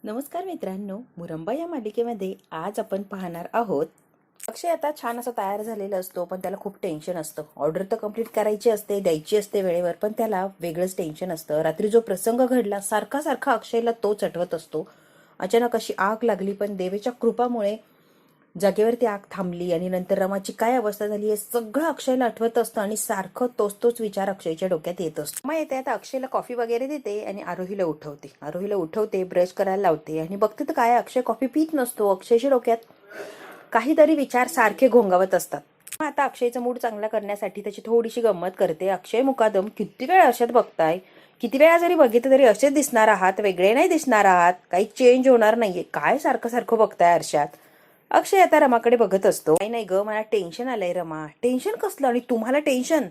नमस्कार मित्रांनो, मुरंबा या मालिकेमध्ये आज आपण पाहणार आहोत. अक्षय आता छान असा तयार झालेला असतो, पण त्याला खूप टेन्शन असतं. ऑर्डर तर कंप्लीट करायची असते, द्यायची असते वेळेवर, पण त्याला वेगळंच टेन्शन असतं. रात्री जो प्रसंग घडला सारखा सारखा अक्षयला तोच आठवत असतो. अचानक अशी आग लागली, पण देवीच्या कृपामुळे जागेवरती आग थांबली आणि नंतर रमाची काय अवस्था झाली हे सगळं अक्षयला आठवत असतं आणि सारखं तोच तोच विचार अक्षयच्या डोक्यात येत असतो. रमा येते आता अक्षयला कॉफी वगैरे देते आणि आरोहीला उठवते, ब्रश करायला लावते आणि बघते तर काय अक्षय कॉफी पित नसतो. अक्षयच्या डोक्यात काहीतरी विचार सारखे घोंगावत असतात. आता अक्षयचा मूड चांगला करण्यासाठी त्याची थोडीशी गंमत करते. अक्षय मुकादम, किती वेळ अशात बघताय? किती वेळा जरी बघितलं तरी असेच दिसणार आहात, वेगळे नाही दिसणार आहात, काही चेंज होणार नाहीये. काय सारखं सारखं बघताय आरशात? अक्षय आता रमाकडे बघत असतो. नाही नाही ग, मला टेन्शन आलंय रमा. टेन्शन कसलं? आणि तुम्हाला टेन्शन?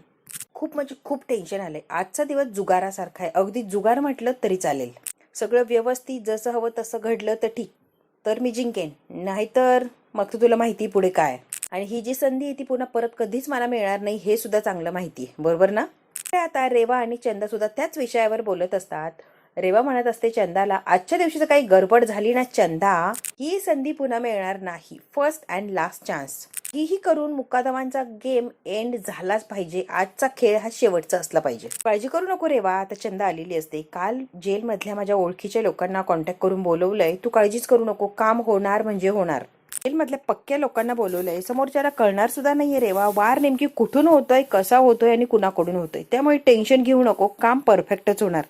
खूप म्हणजे खूप टेन्शन आलंय. आजचा दिवस जुगारासारखा आहे. अगदी जुगार म्हटलं तरी चालेल. सगळं व्यवस्थित जसं हवं तसं घडलं तर ठीक, तर मी जिंकेन. नाहीतर मग तुला माहिती पुढे काय. आणि ही जी संधी आहे ती पुन्हा परत कधीच मला मिळणार नाही, हे सुद्धा चांगलं माहिती आहे, बरोबर ना? आता रेवा आणि चंदा सुद्धा त्याच विषयावर बोलत असतात. रेवा म्हणत असते चंदाला, आजच्या दिवशी जर काही गडबड झाली ना चंदा, ही संधी पुन्हा मिळणार नाही. First and last chance. ही करून मुकादमांचा गेम एंड झालाच पाहिजे. आजचा खेळ हा शेवटचा असला पाहिजे. काळजी करू नको रेवा. आता चंदा आलेली असते. काल जेल मधल्या माझ्या ओळखीच्या लोकांना कॉन्टॅक्ट करून बोलवलंय. तू काळजीच करू नको, काम होणार म्हणजे होणार. जेल मधल्या पक्क्या लोकांना बोलवलंय. समोरच्याला कळणार सुद्धा नाहीये रेवा, वार नेमकी कुठून होतोय, कसा होतोय आणि कुणाकडून होतोय. त्यामुळे टेन्शन घेऊ नको, काम परफेक्टच होणार.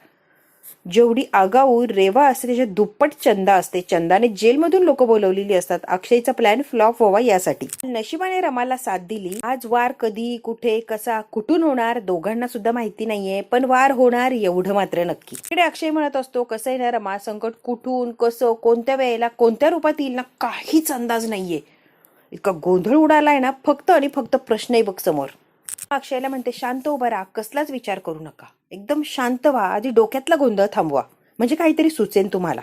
जेवढी आगाऊ रेवा असते त्याच्या दुप्पट चंदा असते. चंदाने जेलमधून लोक बोलवलेली असतात अक्षयचा प्लॅन फ्लॉप व्हावा यासाठी. नशिबाने रमाला साथ दिली. आज वार कधी, कुठे, कसा, कुठून होणार दोघांना सुद्धा माहिती नाहीये, पण वार होणार एवढं मात्र नक्की. इकडे अक्षय म्हणत असतो, कसं आहे ना रमा, संकट कुठून, कसं, कोणत्या वेळेला, कोणत्या रूपात येईल ना काहीच अंदाज नाहीये. इतका गोंधळ उडालाय ना, फक्त आणि फक्त प्रश्नही बघ समोर. अक्षयला म्हणते, शांत उभा राहा, कसलाच विचार करू नका, एकदम शांत व्हा, आधी डोक्यातला गोंधळ थांबवा, म्हणजे काहीतरी सुचेन तुम्हाला.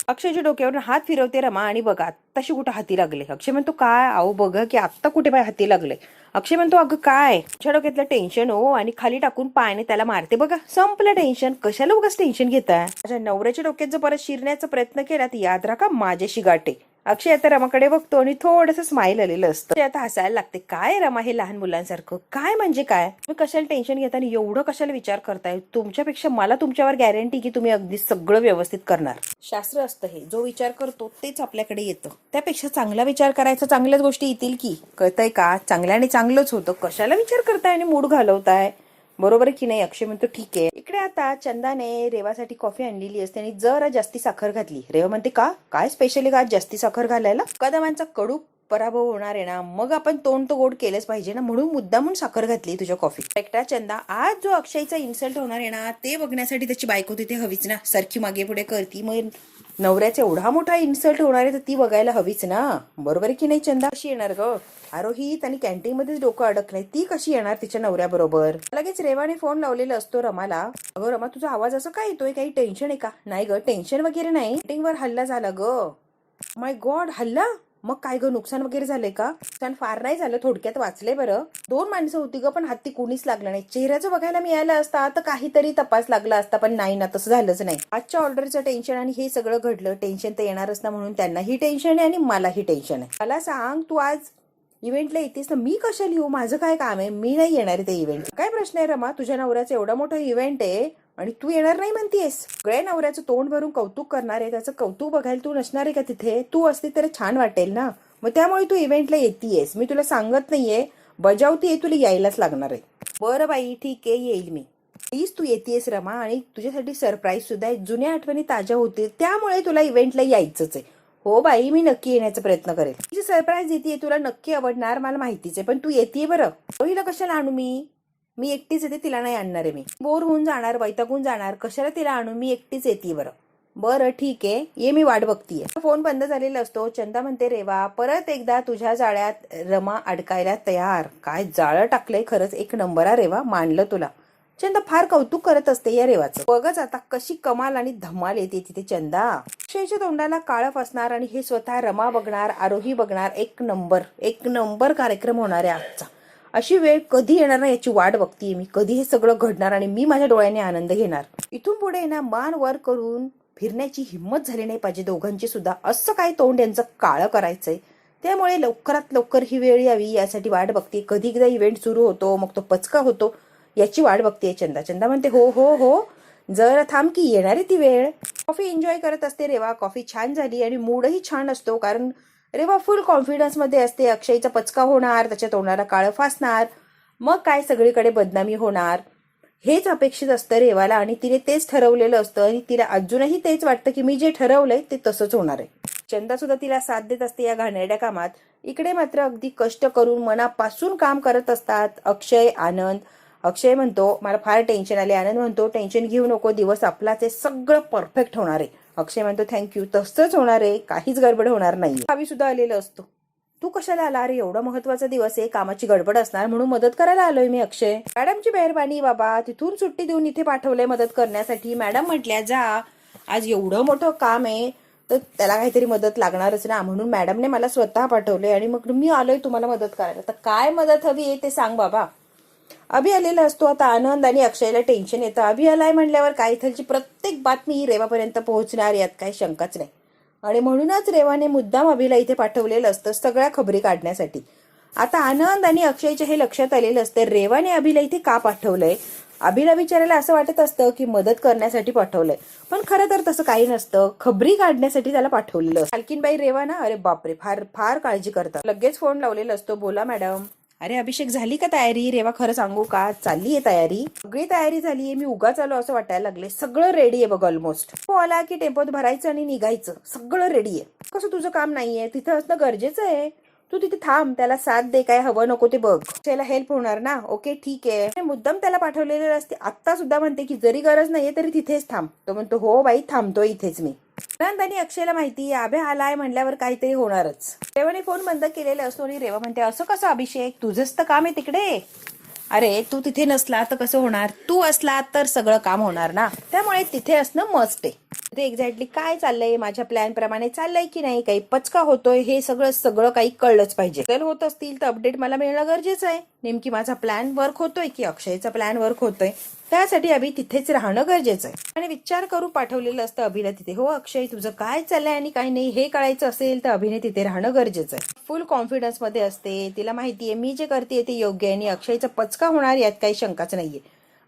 अक्षयच्या डोक्यावरून हात फिरवते रमा आणि बघा तशी कुठं हाती लागले. अक्षय म्हणतो, काय अहो बघा की आत्ता कुठे पाय हाती लागले. अक्षय म्हणतो, अगं काय? तुझ्या डोक्यातलं टेन्शन हो, आणि खाली टाकून पायाने त्याला मारते. बघा संपलं टेन्शन. कशाला उगाच टेन्शन घेताय? माझ्या नवऱ्याच्या डोक्यात जर परत शिरण्याचा प्रयत्न केला तर याद राखा, माझ्याशी गाठे. अक्षय आता रमाकडे बघतो आणि थोडंसं स्माईल आलेलं असतं. आता हसायला लागते. काय रमा हे लहान मुलांसारखं? काय म्हणजे काय? तुम्ही कशाला टेन्शन घेता आणि एवढं कशाला विचार करताय? तुमच्यापेक्षा मला तुमच्यावर गॅरंटी की तुम्ही अगदी सगळं व्यवस्थित करणार. शास्त्र असतं हे, जो विचार करतो तेच आपल्याकडे येतं. त्यापेक्षा चांगला विचार करायचा, चांगल्याच गोष्टी येतील की. कळतंय का? चांगल्याने चांगलंच होतं. कशाला विचार करताय आणि मूड घालवताय? बरोबर की नाही? अक्षय म्हणतो, ठीक आहे. इकडे आता चंदाने रेवासाठी कॉफी आणलेली असते आणि जरा जास्ती साखर घातली. रेवा म्हणते, का काय स्पेशली का जास्ती साखर घालायला? कदमांचा कडू पराभव होणार आहे ना, मग आपण तोंड तो गोड केलंच पाहिजे ना, म्हणून मुद्दामून साखर घातली तुझ्या कॉफी. एकटा चंदा, आज जो अक्षयचा इन्सल्ट होणार आहे ना ते बघण्यासाठी त्याची बायको तिथे हवीच ना, सारखी मागे पुढे करती. मग नवऱ्याचा एवढा मोठा इन्सल्ट होणार आहे तर ती बघायला हवीच ना, बरोबर की नाही? चंदा कशी येणार ग? आरोही आणि कॅन्टीन मध्येच डोकं अडकलंय, ती कशी येणार तिच्या नवऱ्याबरोबर? लगेच रेवाने फोन लावलेला असतो रमाला. अगं रमा, तुझा आवाज असा काय येतोय? काही टेन्शन आहे का? नाही ग, टेन्शन वगैरे नाही. मीटिंगवर हल्ला झाला ग. माय गॉड, हल्ला? मग काय ग, नुकसान वगैरे झालंय का? नुकसान फार नाही झालं, थोडक्यात वाचले बरं. 2 माणसं होती ग, पण हत्ती कुणीच लागलं नाही. चेहऱ्याचं बघायला मिळालं असता तर काहीतरी तपास लागला असता, पण नाही ना, तसं झालंच नाही. आजच्या ऑर्डरचं टेन्शन आणि हे सगळं घडलं. टेन्शन तर येणारच ना, म्हणून त्यांनाही टेन्शन आहे आणि मलाही टेन्शन आहे. मला सांग, तू आज इव्हेंटला येतेस ना, मी कशाला येऊ? माझं काय काम आहे? मी नाही येणार आहे ते इव्हेंट. काय प्रश्न आहे रमा? तुझ्या नवऱ्याचं एवढा मोठा इव्हेंट आहे आणि तू येणार नाही म्हणतीयस? सगळ्या नवऱ्याचं तोंड भरून कौतुक करणार आहे, त्याचं कौतुक बघायला तू नसणार आहे का तिथे? तू असती तर छान वाटेल ना. मग त्यामुळे तू इव्हेंटला येतेयस. मी तुला सांगत नाहीये, बजावतीये, तुला यायलाच लागणार आहे. बरं बाई, ठीक आहे, येईल मी. प्लीज तू येतेयस रमा, आणि तुझ्यासाठी सरप्राईज सुद्धा आहे. जुन्या आठवणी ताज्या होतील, त्यामुळे तुला इव्हेंटला यायचंच आहे. हो बाई, मी नक्की येण्याचा प्रयत्न करेल. जी सरप्राईज येते तुला नक्की आवडणार, मला माहितीच आहे, पण तू येते बरं. हिला कशाला आणू? मी एकटीच येते, तिला नाही आणणार आहे. मी बोर होऊन जाणार, वैतागून जाणार, कशाला तिला आणू? मी एकटीच येते बरं. बरं ठीक आहे, ये, मी वाट बघतीये. फोन बंद झालेला असतो. चंदा म्हणते, रेवा परत एकदा तुझ्या जाळ्यात रमा अडकायला तयार. काय जाळं टाकलंय, खरंच एक नंबर आहे रेवा, मानलं तुला. चंदा फार कौतुक करत असते या रेवाचं. बघच आता कशी कमाल आणि धमाल येते तिथे. चंदा अक्षयच्या तोंडाला काळं फसणार आणि हे स्वतः रमा बघणार, आरोही बघणार. एक नंबर कार्यक्रम होणार आहे आजचा. अशी वेळ कधी येणार ना याची वाट बघतीये मी. कधी हे सगळं घडणार आणि मी माझ्या डोळ्याने आनंद घेणार. इथून पुढे ना मान वर करून फिरण्याची हिंमत झाली नाही पाहिजे दोघांची सुद्धा. असं काय तोंड यांचं काळं करायचंय. त्यामुळे लवकरात लवकर ही वेळ यावी यासाठी वाट बघते. कधी एकदा इव्हेंट सुरू होतो मग तो पचका होतो याची वाट बघते चंदा. चंदा म्हणते हो हो हो जरा थांब की येणार आहे ती वेळ. कॉफी एन्जॉय करत असते रेवा. कॉफी छान झाली आणि मूडही छान असतो कारण रेवा फुल कॉन्फिडन्स मध्ये असते. अक्षयचा पचका होणार, त्याच्या तोंडाला काळं फासणार, मग काय सगळीकडे बदनामी होणार हेच अपेक्षित असतं रेवाला आणि तिने तेच ठरवलेलं असतं आणि तिला अजूनही तेच वाटतं की मी जे ठरवलंय ते तसंच होणार आहे. चंदा सुद्धा तिला साथ देत असते या घाणेरड्या कामात. इकडे मात्र अगदी कष्ट करून मनापासून काम करत असतात अक्षय, आनंद. अक्षय म्हणतो मला फार टेन्शन आले. आनंद म्हणतो टेन्शन घेऊ नको, दिवस आपलाच आहे, सगळं परफेक्ट होणार आहे. अक्षय म्हणतो थँक्यू, तसंच होणार आहे, काहीच गडबड होणार नाही. भावी सुद्धा आलेलं असतो. तू कशाला आला? अरे एवढा महत्वाचा दिवस आहे, कामाची गडबड असणार म्हणून मदत करायला आलोय मी. अक्षय मॅडमची मेहरबानी बाबा, तिथून सुट्टी देऊन इथे पाठवलंय मदत करण्यासाठी. मॅडम म्हटल्या जा, आज एवढं मोठं काम आहे तर त्याला काहीतरी मदत लागणारच ना, म्हणून मॅडमने मला स्वतः पाठवले आणि मग मी आलोय तुम्हाला मदत करायला. तर काय मदत हवी आहे ते सांग बाबा. अभि आलेला असतो. आता आनंद आणि अक्षयला टेन्शन येतं. अभि आलाय म्हणल्यावर काय इथलची प्रत्येक बातमी ही रेवापर्यंत पोहोचणार यात काही शंकाच नाही आणि म्हणूनच रेवाने मुद्दाम अभिला इथे पाठवलेलं असतं सगळ्या खबरी काढण्यासाठी. आता आनंद आणि अक्षयच्या हे लक्षात आलेलं असतं रेवाने अभिला इथे का पाठवलंय. अभिला विचारायला असं वाटत असतं की मदत करण्यासाठी पाठवलंय, पण खरं तर तसं काही नसतं, खबरी काढण्यासाठी त्याला पाठवलेलं असतं. मालकीनबाई रेवा ना, अरे बापरे, फार फार काळजी करतात. लगेच फोन लावलेला असतो. बोला मॅडम. अरे अभिषेक झाली का तयारी? रेवा खरं सांगू का, चाललीये तयारी, सगळी तयारी झालीये, मी उगाच आलो असं वाटायला लागले. सगळं रेडी आहे बघ ऑलमोस्ट. तो आला की टेम्पोत भरायचं आणि निघायचं, सगळं रेडी आहे. कसं तुझं काम नाहीये, तिथं असणं गरजेचं आहे. तू तिथे थांब, त्याला साथ दे, काय हवं नको ते बघ, त्याला हेल्प होणार ना. ओके ठीक आहे. मुद्दाम त्याला पाठवलेले असते. आता सुद्धा म्हणते की जरी गरज नाहीये तरी तिथेच थांब. तो म्हणतो हो बाई थांबतो इथेच मी. आनंद आणि अक्षयला माहिती अभे आलाय म्हणल्यावर काहीतरी होणारच. रेवाने फोन बंद केलेला असतो आणि रेवा म्हणते असं कसं अभिषेक, तुझंच तर काम आहे तिकडे. अरे तू तिथे नसला तर कसं होणार, तू असला तर सगळं काम होणार ना, त्यामुळे तिथे असणं मस्ट आहे. तिथे एक्झॅक्टली काय चाललंय, माझ्या प्लॅन प्रमाणे चाललंय की नाही, काही पचका होतोय, हे सगळं काही कळलंच पाहिजे. जर होत असतील तर अपडेट मला मिळणं गरजेचं आहे. नेमकी माझा प्लॅन वर्क होतोय की अक्षयचा प्लॅन वर्क होतोय, त्यासाठी अभि तिथेच राहणं गरजेचं आहे. आणि विचार करून पाठवलेलं असतं अभिला तिथे. हो अक्षय तुझं काय चाललंय आणि काय नाही हे कळायचं असेल तर अभिने तिथे राहणं गरजेचं आहे. फुल कॉन्फिडन्स मध्ये असते. तिला माहितीये मी जे करते ते योग्य आहे आणि अक्षयचा पचका होणार यात काही शंकाच नाहीये.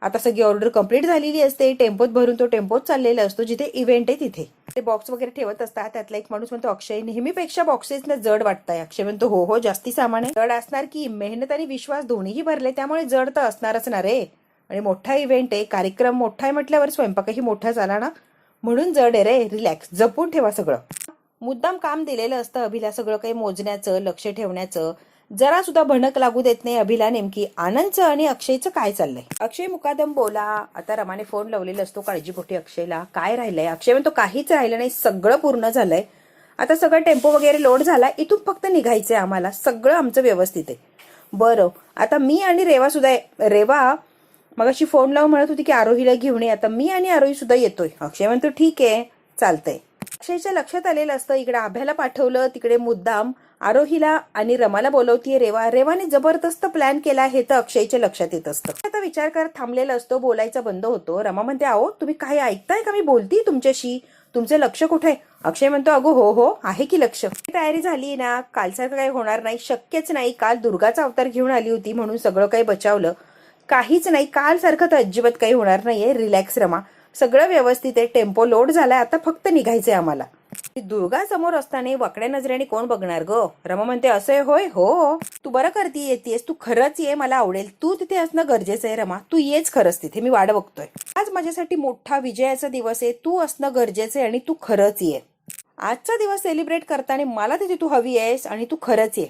आता सगळी ऑर्डर कंप्लीट झालेली असते. टेम्पोत भरून तो टेम्पोत चाललेला असतो जिथे इव्हेंट आहे तिथे. ते बॉक्स वगैरे ठेवत असतात. त्यातला एक माणूस म्हणतो अक्षय नेहमीपेक्षा बॉक्सेसने जड वाटतंय. अक्षय म्हणतो हो हो जास्ती सामान आहे. जड असणार की मेहनत आणि विश्वास दोन्हीही भरले त्यामुळे जड तर असणारच ना रे. आणि मोठा इव्हेंट आहे, कार्यक्रम मोठा आहे म्हटल्यावर स्वयंपाकही मोठा झाला ना, म्हणून जड आहे रे. रिलॅक्स, जपून ठेवा सगळं. मुद्दाम काम दिलेलं असतं अभिला सगळं काही मोजण्याचं, लक्ष ठेवण्याचं. जरा सुद्धा भणक लागू देत नाही अभिला नेमकी आनंदचं आणि अक्षयचं काय चाललंय. अक्षय मुकादम बोला. आता रमाने फोन लावलेला असतो काळजीपोटी अक्षयला. काय राहिलंय? अक्षय म्हणतो काहीच राहिलं नाही, सगळं पूर्ण झालंय. आता सगळं टेम्पो वगैरे लोड झाला, इथून फक्त निघायचंय आम्हाला, सगळं आमचं व्यवस्थित आहे. बरं आता मी आणि रेवा सुद्धा. रेवा मगाशी फोन लावून म्हणत होती की आरोहीला घेऊन ये, आता मी आणि आरोही सुद्धा येतोय. अक्षय म्हणतो ठीक आहे चालतंय. अक्षयच्या लक्षात आलेलं असतं इकडे आभ्याला पाठवलं, तिकडे मुद्दाम आरोहीला आणि रमाला बोलवतीये रेवा. रेवाने जबरदस्त प्लॅन केला हे तर अक्षयच्या लक्षात येत असतं. आता विचार करत थांबलेला असतो, बोलायचा बंद होतो. रमा म्हणते अहो तुम्ही काही ऐकताय का, मी बोलतीये तुमच्याशी, तुमचं लक्ष कुठे? अक्षय म्हणतो अगो हो हो आहे की लक्ष. तयारी झाली ना, कालसारखं काही होणार नाही, शक्यच नाही. काल दुर्गाचा अवतार घेऊन आली होती म्हणून सगळं काही बचावलं, काहीच नाही. काल सारखं तर अजिबात काही होणार नाहीये. रिलॅक्स रमा, सगळं व्यवस्थित आहे. टेम्पो लोड झालाय, आता फक्त निघायचंय आम्हाला. दुर्गा समोर असताना वाकड्या नजरेने कोण बघणार ग? रमा म्हणते असं होय, हो तू बरं करती येतेस, तू खरंच ये, मला आवडेल. तू तिथे असणं गरजेचं आहे रमा, तू येच खरंच तिथे, मी वाट बघतोय. आज माझ्यासाठी मोठा विजयाचा दिवस आहे, तू असणं गरजेचं आहे आणि तू खरंच ये. आजचा दिवस सेलिब्रेट करताना मला तिथे तू हवी आहेस आणि तू खरंच ये,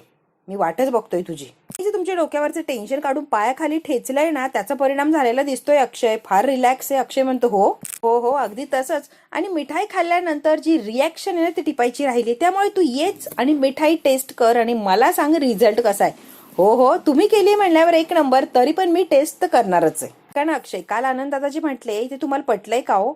मी वाटच बघतोय तुझी. जे तुमच्या डोक्यावरचं टेन्शन काढून पायाखाली ठेचलंय ना, त्याचा परिणाम झालेला दिसतोय. अक्षय फार रिलॅक्स आहे. अक्षय म्हणतो हो हो हो अगदी तसंच. आणि मिठाई खाल्ल्यानंतर जी रिॲक्शन आहे ना ती टिपायची राहिली, त्यामुळे तू येच आणि मिठाई टेस्ट कर आणि मला सांग रिझल्ट कसा आहे. हो हो तुम्ही केली म्हणल्यावर एक नंबर, तरी पण मी टेस्ट तर करणारच आहे. कारण अक्षय काल आनंद दादा जे म्हटले ते तुम्हाला पटलंय का हो?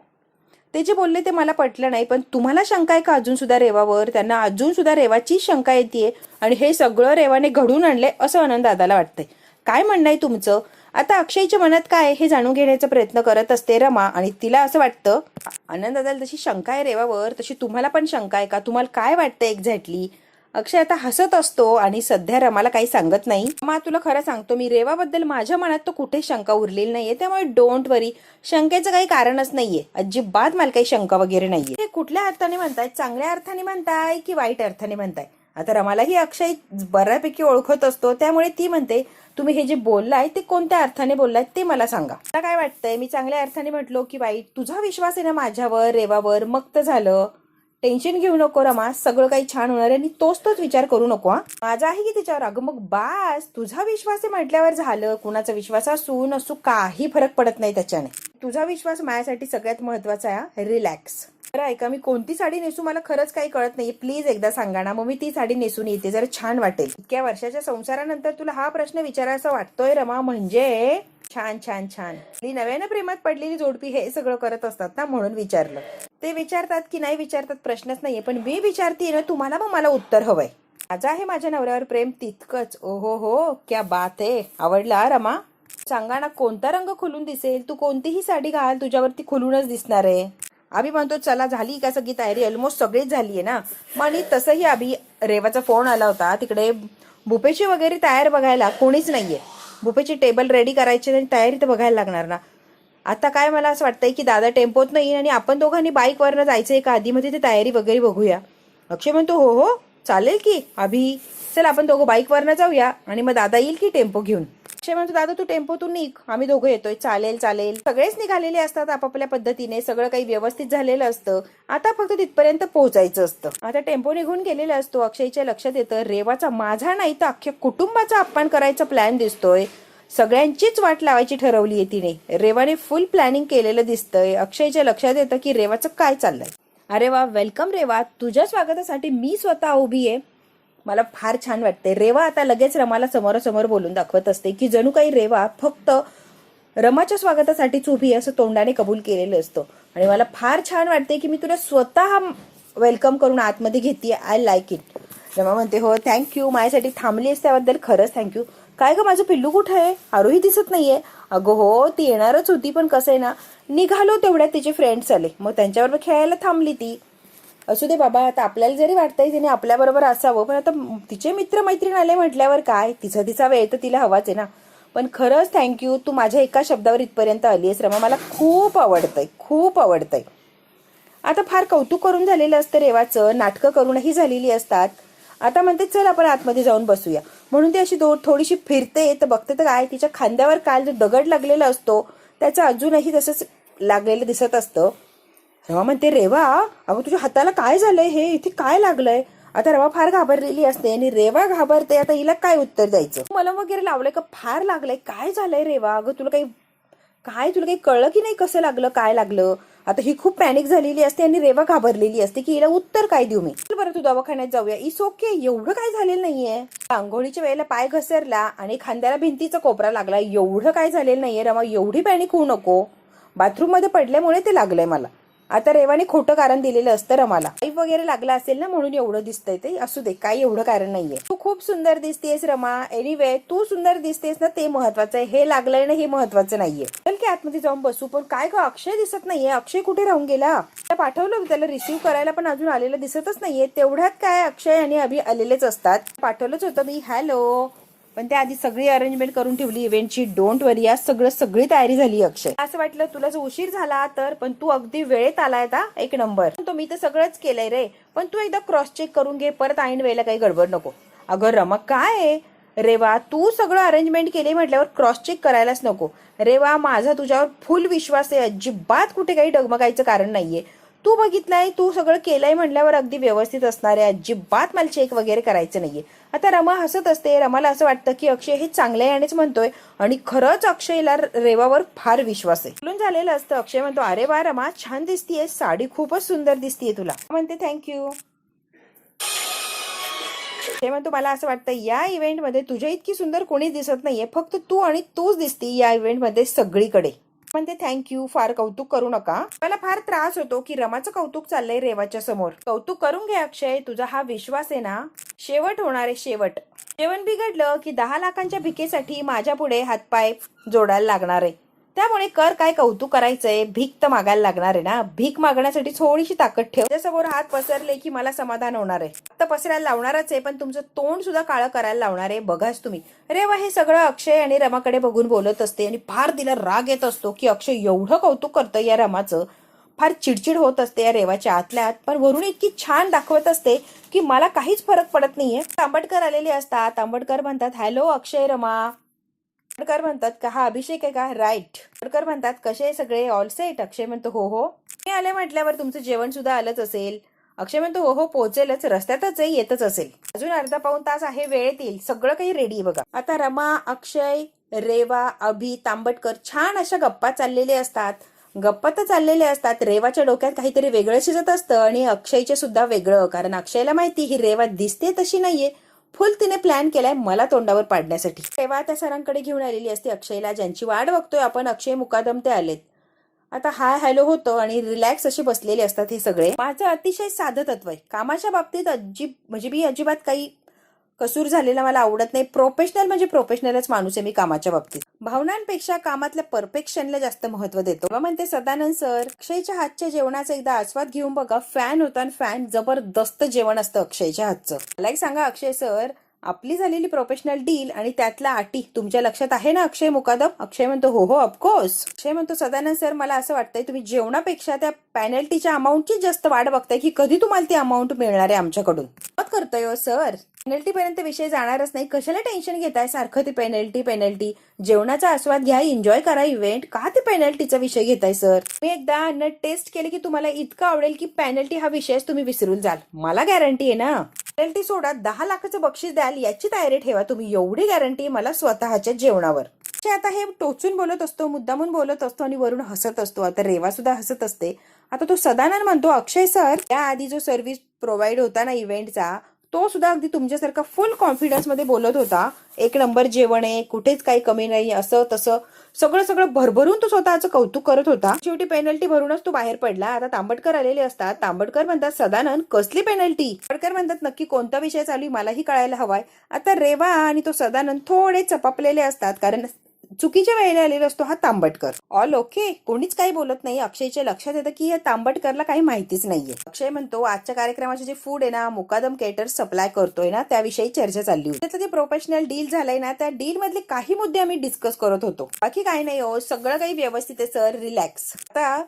ते जे बोलले ते मला पटलं नाही, पण तुम्हाला शंका आहे का अजून सुद्धा रेवावर? त्यांना अजून सुद्धा रेवाची शंका येते आणि हे सगळं रेवाने घडून आणले असं आनंद दादाला वाटतंय. काय म्हणणं आहे तुमचं? आता अक्षयच्या मनात काय आहे हे जाणून घेण्याचा प्रयत्न करत असते रमा आणि तिला असं वाटतं, आनंद दादाला जशी शंका आहे रेवावर तशी तुम्हाला पण शंका आहे का, तुम्हाला काय वाटतं एक्झॅक्टली. अक्षय आता हसत असतो आणि सध्या रमाला काही सांगत नाही. रमा तुला खरं सांगतो, मी रेवाबद्दल माझ्या मनात तर कुठे शंका उरलेली नाहीये, त्यामुळे डोंट वरी, शंकेचं काही कारणच नाहीये, अजिबात मला काही शंका वगैरे नाहीये. हे कुठल्या अर्थाने म्हणताय, चांगल्या अर्थाने म्हणताय की वाईट अर्थाने म्हणताय. आता रमालाही अक्षय बऱ्यापैकी ओळखत असतो, त्यामुळे ती म्हणते तुम्ही हे जे बोललाय ते कोणत्या अर्थाने बोललाय ते मला सांगा. मला काय वाटतंय, मी चांगल्या अर्थाने म्हटलो की वाईट, तुझा विश्वास आहे ना माझ्यावर रेवावर, मग तर झालं. टेन्शन घेऊ नको रमा, सगळं काही छान होणार आहे आणि तोच विचार करू नको. हा माझा आहे की तिच्यावर, अगं मग बास, तुझा विश्वास आहे म्हटल्यावर झालं. कुणाचा विश्वास असू नसू काही फरक पडत नाही त्याच्याने. तुझा विश्वास माझ्यासाठी सगळ्यात महत्वाचा आहे. रिलॅक्स. बरं ऐका, मी कोणती साडी नेसू मला खरंच काही कळत नाहीये, प्लीज एकदा सांगा ना, मग मी ती साडी नेसून येते, जरा छान वाटेल. इतक्या वर्षाच्या संसारानंतर तुला हा प्रश्न विचारायचा वाटतोय रमा, म्हणजे छान छान छान. मी नव्यानं प्रेमात पडलेली जोडपी हे सगळं करत असतात ना, म्हणून विचारलं. ते विचारतात की नाही विचारतात प्रश्नच नाहीये, पण मी विचारते ना तुम्हाला, मग मला उत्तर हवंय. माझं आहे माझ्या नवऱ्यावर प्रेम तितकंच. ओहो हो, क्या बात आहे. आवडला रमा? सांगा ना कोणता रंग खुलून दिसेल, तू कोणतीही साडी घाल तुझ्यावरती खुलूनच दिसणार आहे. अभि म्हणतो चला झाली का सगळी तयारी, ऑलमोस्ट सगळीच झाली आहे ना. मग आणि तसंही अभि रेवाचा फोन आला होता, तिकडे बुफेची वगैरे तयार बघायला कोणीच नाहीये. बुफेची टेबल रेडी करायची आणि तयारी तर बघायला लागणार ना. आता काय मला असं वाटतंय की दादा टेम्पोत नाही आणि आपण दोघांनी बाईकवरनं जायचंय का, आधी मध्ये ते तयारी वगैरे बघूया. अक्षय म्हणतो हो हो चालेल की अभि, चल आपण दोघं बाईकवरनं जाऊया आणि मग दादा येईल की टेम्पो घेऊन. अक्षय म्हणतो दादा तू टेम्पोतून निघ, आम्ही दोघं येतोय. चालेल चालेल. सगळेच निघालेले असतात आपापल्या पद्धतीने, सगळं काही व्यवस्थित झालेलं असतं. आता फक्त तिथपर्यंत पोहोचायचं असतं. आता टेम्पो निघून गेलेला असतो. अक्षयच्या लक्षात येतं रेवाचा माझा नाही तर अख्ख्या कुटुंबाचा अपमान करायचा प्लॅन दिसतोय. सगळ्यांचीच वाट लावायची ठरवली आहे तिने. रेवाने फुल प्लॅनिंग केलेलं दिसतंय. अक्षयच्या लक्षात येतं की रेवाचं काय चाललंय. अरे वा, वेलकम रेवा, तुझ्या स्वागतासाठी मी स्वतः उभी आहे. मला फार छान वाटते. रेवा आता लगेच रमाला समोरासमोर बोलून दाखवत असते की जणू काही रेवा फक्त रमाच्या स्वागतासाठीच उभी असं तोंडाने कबूल केलेलं असतं. आणि मला फार छान वाटते की मी तुला स्वतः वेलकम करून आतमध्ये घेते. I like it. रमा म्हणते हो थँक्यू, माझ्यासाठी थांबलीस त्याबद्दल खरंच थँक्यू. काय ग माझं पिल्लू कुठं आहे, आरोही दिसत नाहीये. अगं हो ती येणारच होती, पण कसं आहे ना निघालो तेवढ्यात तिचे फ्रेंड्स आले, मग त्यांच्याबरोबर खेळायला थांबली ती. असू दे बाबा, आता आपल्याला जरी वाटतंय तिने आपल्याबरोबर असावं, पण आता तिचे मित्र मैत्रीण आले म्हटल्यावर काय, तिचा वेळ तर तिला हवाच आहे ना. पण खरंच थँक्यू, तू माझ्या एका शब्दावर इथपर्यंत आलीस रमा, मला खूप आवडतंय, खूप आवडतंय. आता फार कौतुक करून झालेलं असतं रेवाचं, नाटकं करूनही झालेली असतात. आता म्हणते चल आपण आतमध्ये जाऊन बसूया, म्हणून ती अशी थोडीशी फिरते, तर बघते तर काय तिच्या खांद्यावर काल जो दगड लागलेला असतो त्याचं अजूनही तसंच लागलेलं दिसत असतं. रवा म्हणते रेवा अगं तुझ्या हाताला काय झालंय, हे इथे काय लागलंय. आता रवा फार घाबरलेली असते आणि रेवा घाबरते. आता हिला काय उत्तर द्यायचं. मलम वगैरे लावलंय का, फार लागलंय, काय झालंय रेवा, अगं तुला काही कळलं की नाही, कसं लागलं, काय लागलं. आता ही खूप पॅनिक झालेली असते आणि रेवा घाबरलेली असते की हिला उत्तर काय देऊ मी. बरं तू दवाखान्यात जाऊया, इस ओके, एवढं काय झालेलं नाहीये. आंघोळीच्या वेळेला पाय घसरला आणि खांद्याला भिंतीचा कोपरा लागला, एवढं काय झालेलं नाहीये रमा, एवढी पॅनिक होऊ नको. बाथरूम मध्ये पडल्यामुळे ते लागलंय मला. आता रेवाने खोटं कारण दिलेलं असतं रमाला, पाईप वगैरे लागला असेल ना म्हणून एवढं दिसतंय ते. असू दे, काही एवढं कारण नाहीये. तू खूप सुंदर दिसतेस रमा. एनिवे तू सुंदर दिसतेस ना ते महत्वाचं आहे, हे लागलंय ना हे महत्वाचं नाहीये. चल की आतमध्ये जाऊन बसू. पण काय ग अक्षय दिसत नाहीये, अक्षय कुठे राहून गेला. पाठवलं त्याला रिसीव्ह करायला, पण अजून आलेलं दिसतच नाहीये. तेवढ्यात काय अक्षय आणि अभि आलेलेच असतात. पाठवलंच होतं मी हॅलो, पण त्या आधी सगळी अरेंजमेंट करून ठेवली इव्हेंटची. डोंट वरी, आज सगळी तयारी झाली. अक्षय असं वाटलं तुला जर उशीर झाला तर, पण तू अगदी वेळेत आलाय आता, एक नंबर. तो मी तर सगळंच केलंय रे, पण तू एकदा क्रॉस चेक करून घे, परत ऐन वेळेला काही गडबड नको. अगं रमा काय रेवा, तू सगळं अरेंजमेंट केले म्हटल्यावर क्रॉस चेक करायलाच नको. रेवा माझा तुझ्यावर फुल विश्वास आहे, अजिबात कुठे काही डगमगायचं कारण नाहीये. तू बघितलंय, तू सगळं केलंय म्हटल्यावर अगदी व्यवस्थित असणार आहे, अजिबात मला चेक वगैरे करायचं नाहीये. आता रमा हसत असते. रमाला असं वाटतं की अक्षय हे चांगलं आहे आणिच म्हणतोय, आणि खरंच अक्षयला रेवावर फार विश्वास आहे. बोलून झालेलं असतं. अक्षय म्हणतो अरे वा रमा छान दिसतीये, साडी खूपच सुंदर दिसतीये तुला. म्हणते थँक्यू. ते म्हणतो मला असं वाटतं या इव्हेंटमध्ये तुझ्या इतकी सुंदर कोणीच दिसत नाहीये, फक्त तू आणि तूच दिसती या इव्हेंटमध्ये सगळीकडे. म्हणते थँक्यू, फार कौतुक करू नका. मला फार त्रास होतो की रमाचं कौतुक चाललंय रेवाच्या समोर. कौतुक करून घे अक्षय, तुझा हा विश्वास आहे ना शेवट होणार आहे शेवट. जेवण बिघडलं की 10 लाखांच्या भिकेसाठी माझ्या पुढे हातपाय जोडायला लागणार आहे. त्यामुळे कर काय कौतुक करायचंय, भीक तर मागायला लागणार आहे ना. भीक मागण्यासाठी थोडीशी ताकद ठेव. त्याच्यासमोर हात पसरले की मला समाधान होणार आहे. हात पसरायला लावणारच आहे, पण तुमचं तोंड सुद्धा काळं करायला लावणार आहे. बघाच तुम्ही. रेवा हे सगळं अक्षय आणि रमाकडे बघून बोलत असते आणि फार तिला राग येत असतो की अक्षय एवढं कौतुक करतं या रमाचं. फार चिडचिड होत असते या रेवाच्या आतल्या आत, पण वरून इतकी छान दाखवत असते की मला काहीच फरक पडत नाहीये. तांबटकर आलेले असतात. तांबटकर म्हणतात हॅलो अक्षय, रमा. तांबटकर म्हणतात का हा अभिषेक आहे का? राईट. तांबटकर म्हणतात कसे आहे सगळे? All set. अक्षय म्हणतो हो हो. मी आले म्हटल्यावर तुमचं जेवण सुद्धा आलंच असेल. अक्षय म्हणतो हो हो, पोहोचेलच, रस्त्यातच आहे, येतच असेल. अजून अर्धा पाऊण तास आहे, वेळेत येईल. सगळं काही रेडी बघा. आता रमा, अक्षय, रेवा, अभि, तांबटकर छान अशा गप्पा चाललेले असतात. गप्पा तर चाललेले असतात. रेवाच्या डोक्यात काहीतरी वेगळं शिजत असतं आणि अक्षयचे सुद्धा वेगळं. कारण अक्षयला माहिती ही रेवा दिसते तशी नाहीये. फुल तिने प्लॅन केलाय मला तोंडावर पाडण्यासाठी. रेवा त्या सरांकडे घेऊन आलेली असते अक्षयला, ज्यांची वाट बघतोय आपण. अक्षय मुकादम ते आलेत. आता हाय हॅलो होतं आणि रिलॅक्स असे बसलेले असतात हे सगळे. माझं अतिशय साधं तत्व आहे कामाच्या बाबतीत. म्हणजे मी अजिबात काही कसूर झालेला मला आवडत नाही. प्रोफेशनल म्हणजे प्रोफेशनलच माणूस आहे मी कामाच्या बाबतीत. भावनांपेक्षा कामातल्या परफेक्शनला जास्त महत्व देतो. तेव्हा म्हणते सदानंद सर, अक्षयच्या हातच्या जेवणाचा एकदा आस्वाद घेऊन बघा. फॅन होता आणि फॅन जबरदस्त जेवण असतं अक्षयच्या हातचं. मला एक सांगा अक्षय सर, आपली झालेली प्रोफेशनल डील आणि त्यातल्या अटी तुमच्या लक्षात आहे ना अक्षय मुकादम? अक्षय म्हणतो हो हो ऑफकोर्स. अक्षय म्हणतो सदानंद सर, मला असं वाटतंय तुम्ही जेवणापेक्षा त्या पेनल्टीच्या अमाऊंटची जास्त वाट बघताय की कधी तुम्हाला ती अमाऊंट मिळणार आहे आमच्याकडून. मत करतोय हो सर. पेनल्टी पर्यंत विषय जाणारच नाही. कशाला टेन्शन घेताय सारखं ते पेनल्टी पेनल्टी. जेवणाचा आस्वाद घ्या, एन्जॉय करा इव्हेंट. का ते पेनल्टीचा विषय घेताय सर? मी एकदा अन्न टेस्ट केले की तुम्हाला इतकं आवडेल की पेनल्टी हा विषयच तुम्ही विसरून जाल. मला गॅरंटी आहे ना. पेनल्टी सोडा, 10 लाखाचं बक्षीस द्याल याची तयारी ठेवा तुम्ही. एवढी गॅरंटी मला स्वतःच्या जेवणावर. आता हे टोचून बोलत असतो, मुद्दामून बोलत असतो आणि वरून हसत असतो. आता रेवा सुद्धा हसत असते. आता तो सदानंद म्हणतो अक्षय सर, त्या आधी जो सर्व्हिस प्रोव्हाइड होता ना इव्हेंटचा, तो सुद्धा अगदी तुमच्यासारखा फुल कॉन्फिडन्स मध्ये बोलत होता. एक नंबर जेवण आहे, कुठेच काही कमी नाही, असं तसं सगळं सगळं भरभरून तो स्वतःचं कौतुक करत होता. शेवटी पेनल्टी भरूनच तो बाहेर पडला. आता तांबटकर आलेले असतात. तांबटकर म्हणतात सदानंद कसली पेनल्टी? तांबटकर म्हणतात नक्की कोणता विषय चालू मलाही कळायला हवाय. आता रेवा आणि तो सदानंद थोडे चपापलेले असतात कारण चुकीच्या वेळेला आलेला असतो हा तांबटकर. ऑल ओके, कोणीच काही बोलत नाही. अक्षयच्या लक्षात येतं की या तांबटकरला काही माहितीच नाहीये. अक्षय म्हणतो आजच्या कार्यक्रमाचे जे फूड आहे ना मुकादम केटर्स सप्लाय करतोय ना त्याविषयी चर्चा चालली होती. त्याचं जे प्रोफेशनल डील झालंय ना त्या डील मधले काही मुद्दे आम्ही डिस्कस करत होतो. बाकी काही नाही हो, सगळं काही व्यवस्थित आहे सर, रिलॅक्स. आता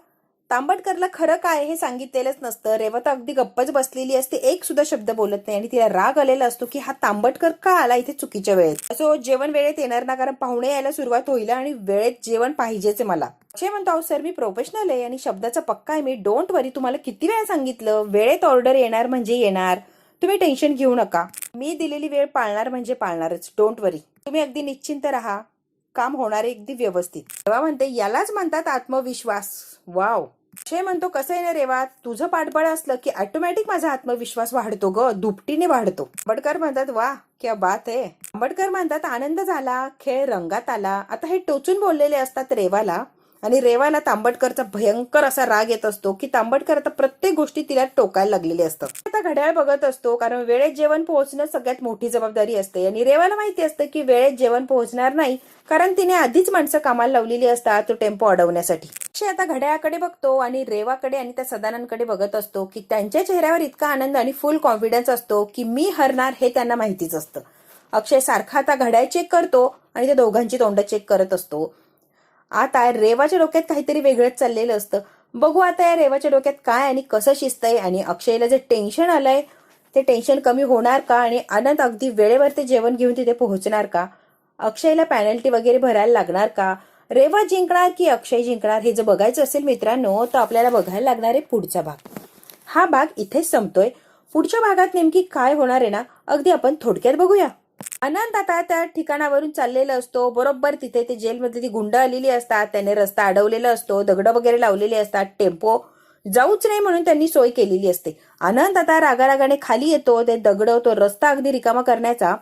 तांबटकरला खरं काय हे सांगितलेलंच नसतं. रेवा तर अगदी गप्पच बसलेली असते, एक सुद्धा शब्द बोलत नाही आणि तिला राग आलेला असतो की हा तांबटकर का आला इथे चुकीच्या वेळेत. असो जेवण वेळेत येणार ना, कारण पाहुणे यायला सुरुवात होईल आणि वेळेत जेवण पाहिजेच आहे मला. अक्षय म्हणतो सर मी प्रोफेशनल आहे आणि शब्दाचा पक्का आहे मी. डोंट वरी, तुम्हाला किती वेळा सांगितलं वेळेत ऑर्डर येणार म्हणजे येणार, तुम्ही टेन्शन घेऊ नका. मी दिलेली वेळ पाळणार म्हणजे पाळणारच. डोंट वरी, तुम्ही अगदी निश्चिंत राहा, काम होणार आहे अगदी व्यवस्थित. रेवा म्हणते यालाच म्हणतात आत्मविश्वास. वाव. अक्षय म्हणतो कसं आहे ना रेवा, तुझं पाठबळ असलं की ऑटोमॅटिक माझा आत्मविश्वास वाढतो ग, दुपटीने वाढतो. आंबेडकर म्हणतात वा क्या बात आहे. आंबेडकर म्हणतात आनंद झाला, खेळ रंगात आला. आता हे टोचून बोललेले असतात रेवाला आणि रेवाला तांबटकरचा भयंकर असा राग येत असतो की तांबटकर आता प्रत्येक गोष्टी तिला टोकायला लागलेली असतं. आता घड्याळ बघत असतो कारण वेळेत जेवण पोहोचणं सगळ्यात मोठी जबाबदारी असते आणि रेवाला माहिती असतं की वेळेत जेवण पोहोचणार नाही कारण तिने आधीच माणसं कामाला लावलेली असतात तो टेम्पो अडवण्यासाठी. अक्षय आता घड्याळाकडे बघतो आणि रेवाकडे आणि त्या सदानंदकडे बघत असतो की त्यांच्या चेहऱ्यावर इतका आनंद आणि फुल कॉन्फिडन्स असतो की मी हरणार हे त्यांना माहितीच असतं. अक्षय सारखा आता घड्याळ चेक करतो आणि त्या दोघांची तोंड चेक करत असतो. आता रेवाच्या डोक्यात काहीतरी वेगळंच चाललेलं असतं. बघू आता या रेवाच्या डोक्यात काय आणि कसं शिजतंय आणि अक्षयला जे टेन्शन आलंय ते टेन्शन कमी होणार का आणि आनंद अगदी वेळेवर ते जेवण घेऊन तिथे पोहोचणार का, अक्षयला पेनल्टी वगैरे भरायला लागणार का, रेवा जिंकणार की अक्षय जिंकणार, हे जर बघायचं असेल मित्रांनो तर आपल्याला बघायला लागणार आहे पुढचा भाग. हा भाग इथेच संपतोय. पुढच्या भागात नेमकी काय होणार आहे ना अगदी आपण थोडक्यात बघूया. आनंद आता त्या ठिकाणावरून चाललेला असतो. बरोबर तिथे ते जेलमध्ये ती गुंड आलेली असतात, त्याने रस्ता अडवलेला असतो, दगड वगैरे लावलेले असतात, टेम्पो जाऊच नाही म्हणून त्यांनी सोय केलेली असते. आनंद आता रागारागाने खाली येतो, ते दगड तो रस्ता अगदी रिकामा करण्याचा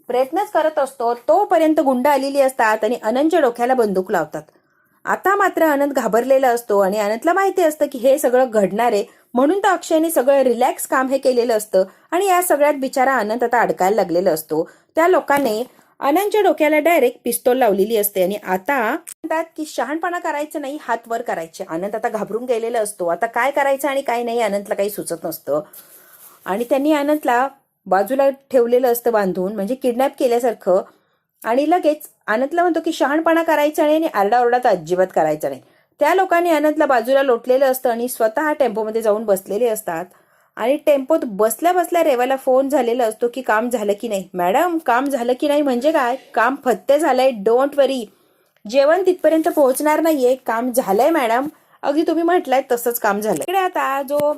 प्रयत्नच करत असतो. तोपर्यंत गुंड आलेली असतात आणि आनंदच्या डोक्याला बंदूक लावतात. आता मात्र अनंत घाबरलेला असतो आणि अनंतला माहिती असतं की हे सगळं घडणार आहे, म्हणून तर अक्षयने सगळं रिलॅक्स काम हे केलेलं असतं आणि या सगळ्यात बिचारा अनंत आता अडकायला लागलेला असतो. त्या लोकांनी अनंतच्या डोक्याला डायरेक्ट पिस्तोल लावलेली असते आणि आता म्हणतात की शहाणपणा करायचं नाही, हात वर करायचे. अनंत आता घाबरून गेलेला असतो. आता काय करायचं आणि काय नाही अनंतला काही सुचत नसतं आणि त्यांनी अनंतला बाजूला ठेवलेलं असतं बांधून, म्हणजे किडनॅप केल्यासारखं. आणि लगेच अनंतला म्हणतो की शहाणपणा करायचा नाही आणि आरडाओरडा तर अजिबात करायचा नाही. त्या लोकांनी अनंतला बाजूला लोटलेलं असतं आणि स्वतः टेम्पोमध्ये जाऊन बसलेले असतात आणि टेम्पोत बसल्या बसल्या रेवाला फोन झालेला असतो की काम झालं की नाही. मॅडम काम झालं की नाही म्हणजे काय, काम फत्ते झालंय, डोंट वरी, जेवण तिथपर्यंत पोहोचणार नाहीये, काम झालंय मॅडम, अगदी तुम्ही म्हटलंय तसंच काम झालंय. इकडे आता जो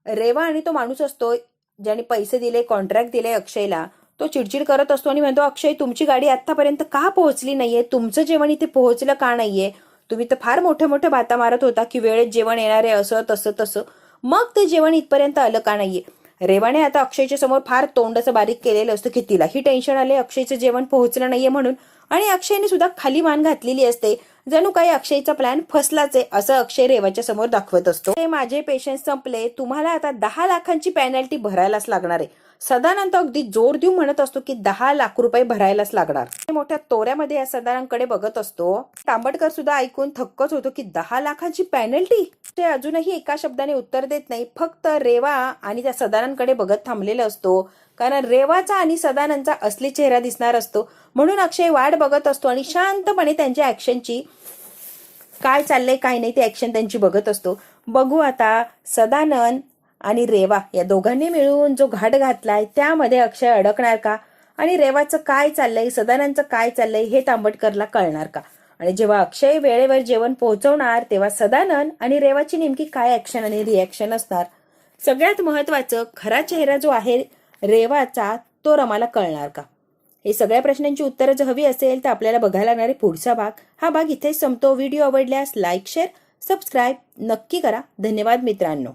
रेवा आणि तो माणूस असतो ज्याने पैसे दिले, कॉन्ट्रॅक्ट दिले अक्षयला, तो चिडचिड करत असतो आणि म्हणतो अक्षय तुमची गाडी आतापर्यंत का पोहोचली नाहीये, तुमचं जेवण इथे पोहोचलं का नाहीये, तुम्ही तर फार मोठ्या मोठ्या बाता मारत होता की वेळेत जेवण येणार आहे असं तसं तसं, मग ते जेवण इथपर्यंत आलं का नाहीये. रेवाने आता अक्षयच्या समोर फार तोंडाचं बारीक केलेलं असतं की तिलाही टेन्शन आले अक्षयचं जेवण पोहोचलं नाहीये म्हणून, आणि अक्षयने सुद्धा खाली मान घातलेली असते, जणू काही अक्षयचा प्लॅन फसलाच आहे असं अक्षय रेवाच्या समोर दाखवत असतो. माझे पेशन्स संपले, तुम्हाला आता 10 लाखांची पेनल्टी भरायलाच लागणार आहे. सदानंद अगदी जोर देऊन म्हणत असतो की 10 लाख रुपये भरायलाच लागणार. मोठ्या तोऱ्यामध्ये या सदानंदकडे बघत असतो. तांबटकर सुद्धा ऐकून थक्कच होतो की 10 लाखांची पेनल्टी. ते अजूनही एका शब्दाने उत्तर देत नाही, फक्त रेवा आणि त्या सदानंदकडे बघत थांबलेला असतो, कारण रेवाचा आणि सदानंदचा असली चेहरा दिसणार असतो. म्हणून अक्षय वाट बघत असतो आणि शांतपणे त्यांच्या ऍक्शनची काय चाललंय काय नाही ते ऍक्शन त्यांची बघत असतो. बघू आता सदानंद आणि रेवा या दोघांनी मिळून जो घाट घातलाय त्यामध्ये अक्षय अडकणार का, आणि रेवाचं काय चाललंय, सदानंदचं काय चाललंय हे तांबटकरला कळणार का. आणि जेव्हा अक्षय वेळेवर जेवण पोहोचवणार तेव्हा सदानंद आणि रेवाची नेमकी काय ऍक्शन आणि रिॲक्शन असणार. सगळ्यात महत्वाचं खरा चेहरा जो आहे रेवाचा तो रमाला कळणार का. हे सगळ्या प्रश्नांची उत्तरं जर हवी असेल तर आपल्याला बघायला लागणारे पुढचा भाग. हा भाग इथेच संपतो. व्हिडिओ आवडल्यास लाईक, शेअर, सबस्क्राईब नक्की करा. धन्यवाद मित्रांनो.